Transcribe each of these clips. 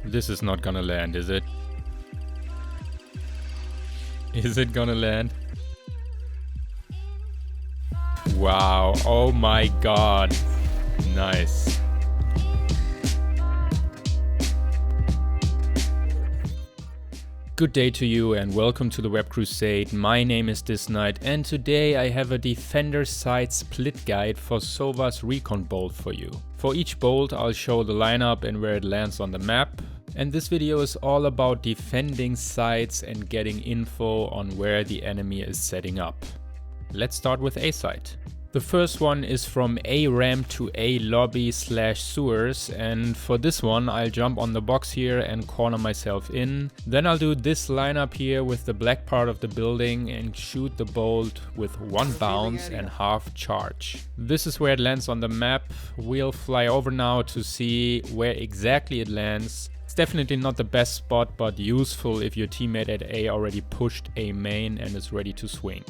This is not gonna land, is it? Is it gonna land? Wow, oh my god. Nice. Good day to you and welcome to the Web Crusade. My name is DissKnight and today I have a defender side split guide for Sova's Recon Bolt for you. For each bolt I'll show the lineup and where it lands on the map. And this video is all about defending sites and getting info on where the enemy is setting up. Let's start with A site. The first one is from A ramp to A lobby / sewers, and for this one I'll jump on the box here and corner myself in. Then I'll do this lineup here with the black part of the building and shoot the bolt with one bounce and half charge. This is where it lands on the map. We'll fly over now to see where exactly it lands. It's definitely not the best spot, but useful if your teammate at A already pushed A main and is ready to swing.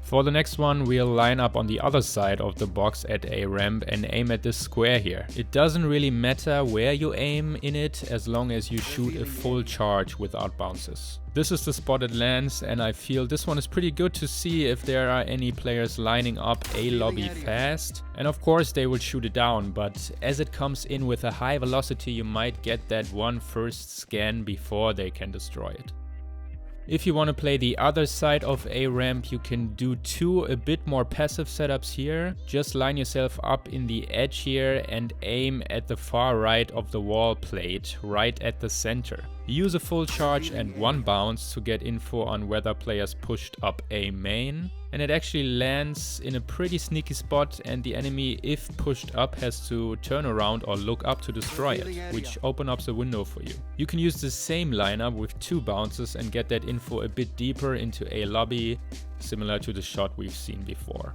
For the next one, we'll line up on the other side of the box at A ramp and aim at this square here. It doesn't really matter where you aim in it as long as you shoot a full charge without bounces. This is the spot it lands, and I feel this one is pretty good to see if there are any players lining up A lobby fast. And of course they will shoot it down, but as it comes in with a high velocity you might get that one first scan before they can destroy it. If you want to play the other side of A ramp, you can do two a bit more passive setups here. Just line yourself up in the edge here and aim at the far right of the wall plate, right at the center. Use a full charge and one bounce to get info on whether players pushed up A main. And it actually lands in a pretty sneaky spot, and the enemy, if pushed up, has to turn around or look up to destroy it, which opens up the window for you. You can use the same lineup with two bounces and get that info a bit deeper into A lobby, similar to the shot we've seen before.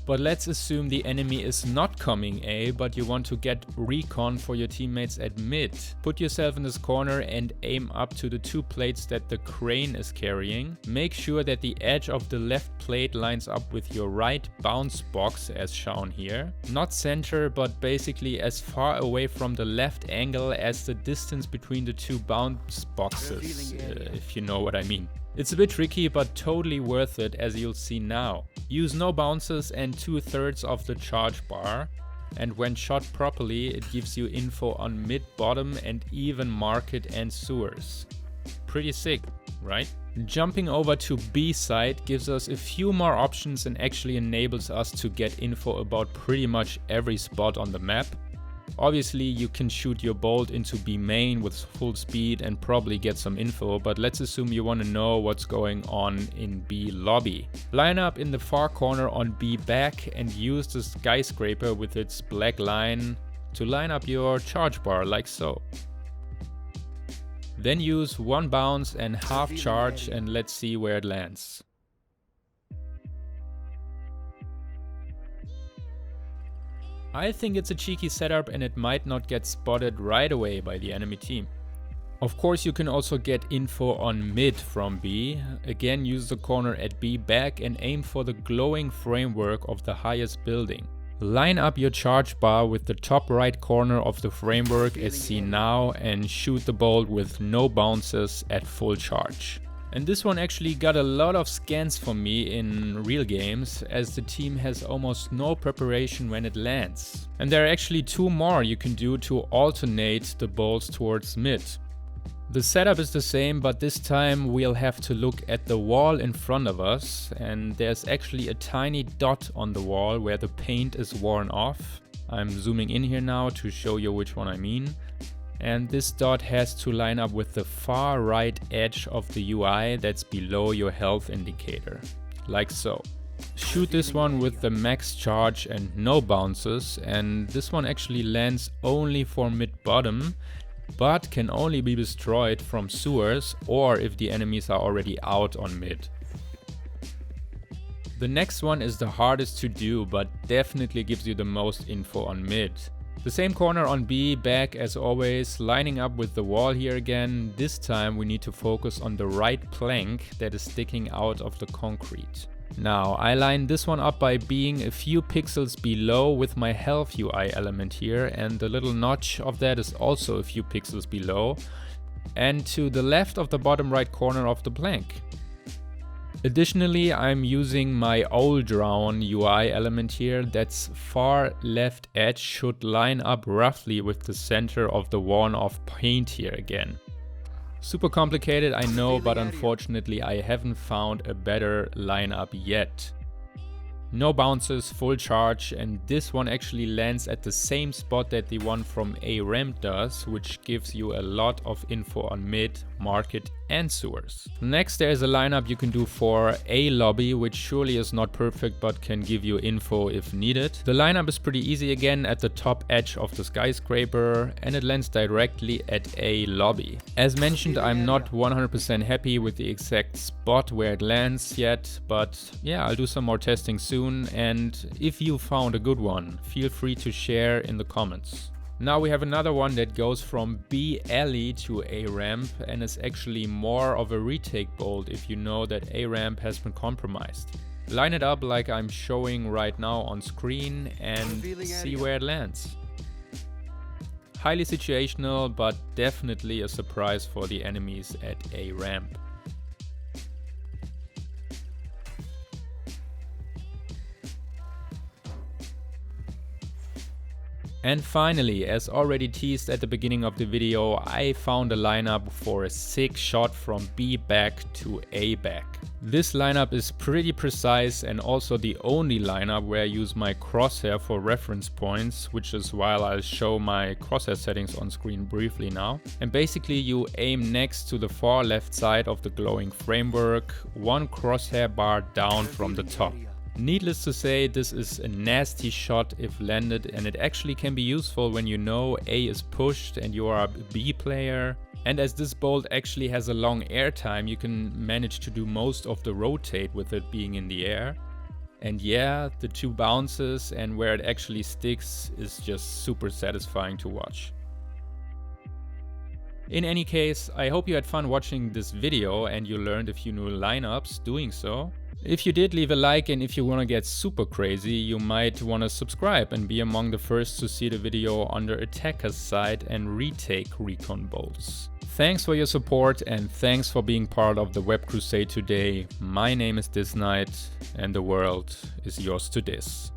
But let's assume the enemy is not coming A, but you want to get recon for your teammates at mid. Put yourself in this corner and aim up to the two plates that the crane is carrying. Make sure that the edge of the left plate lines up with your right bounce box as shown here. Not center, but basically as far away from the left angle as the distance between the two bounce boxes, if you know what I mean. It's a bit tricky, but totally worth it, as you'll see now. Use no bounces and 2/3 of the charge bar, and when shot properly it gives you info on mid, bottom and even market and sewers. Pretty sick, right? Jumping over to B side gives us a few more options and actually enables us to get info about pretty much every spot on the map. Obviously you can shoot your bolt into B main with full speed and probably get some info, but let's assume you want to know what's going on in B lobby. Line up in the far corner on B back and use the skyscraper with its black line to line up your charge bar like so. Then use one bounce and half charge and let's see where it lands. I think it's a cheeky setup and it might not get spotted right away by the enemy team. Of course you can also get info on mid from B. Again, use the corner at B back and aim for the glowing framework of the highest building. Line up your charge bar with the top right corner of the framework as seen now and shoot the bolt with no bounces at full charge. And this one actually got a lot of scans for me in real games, as the team has almost no preparation when it lands. And there are actually two more you can do to alternate the bolts towards mid. The setup is the same, but this time we'll have to look at the wall in front of us, and there's actually a tiny dot on the wall where the paint is worn off. I'm zooming in here now to show you which one I mean. And this dot has to line up with the far right edge of the UI that's below your health indicator, like so. Shoot this one with the max charge and no bounces, and this one actually lands only for mid-bottom, but can only be destroyed from sewers or if the enemies are already out on mid. The next one is the hardest to do, but definitely gives you the most info on mid. The same corner on B back as always, lining up with the wall here again. This time we need to focus on the right plank that is sticking out of the concrete. Now, I line this one up by being a few pixels below with my health UI element here, and the little notch of that is also a few pixels below, and to the left of the bottom right corner of the plank. Additionally, I'm using my old drawn UI element here that's far left edge should line up roughly with the center of the worn off paint here again. Super complicated, I know, but unfortunately I haven't found a better lineup yet. No bounces, full charge, and this one actually lands at the same spot that the one from A ramp does, which gives you a lot of info on mid, market and sewers. Next, there is a lineup you can do for A lobby, which surely is not perfect but can give you info if needed. The lineup is pretty easy again at the top edge of the skyscraper, and it lands directly at A lobby. As mentioned, I'm not 100% happy with the exact spot where it lands yet, but yeah, I'll do some more testing soon, and if you found a good one, feel free to share in the comments. Now we have another one that goes from B alley to A ramp and is actually more of a retake bolt if you know that A ramp has been compromised. Line it up like I'm showing right now on screen and see where it lands. Highly situational, but definitely a surprise for the enemies at A ramp. And finally, as already teased at the beginning of the video, I found a lineup for a sick shot from B back to A back. This lineup is pretty precise and also the only lineup where I use my crosshair for reference points, which is why I'll show my crosshair settings on screen briefly now. And basically you aim next to the far left side of the glowing framework, one crosshair bar down from the top. Needless to say, this is a nasty shot if landed, and it actually can be useful when you know A is pushed and you are a B player. And as this bolt actually has a long air time, you can manage to do most of the rotate with it being in the air. And yeah, the two bounces and where it actually sticks is just super satisfying to watch. In any case, I hope you had fun watching this video and you learned a few new lineups doing so. If you did, leave a like, and if you want to get super crazy, you might want to subscribe and be among the first to see the video under attacker's side and retake Recon Bolts. Thanks for your support and thanks for being part of the Web Crusade today. My name is DissKnight and the world is yours to diss.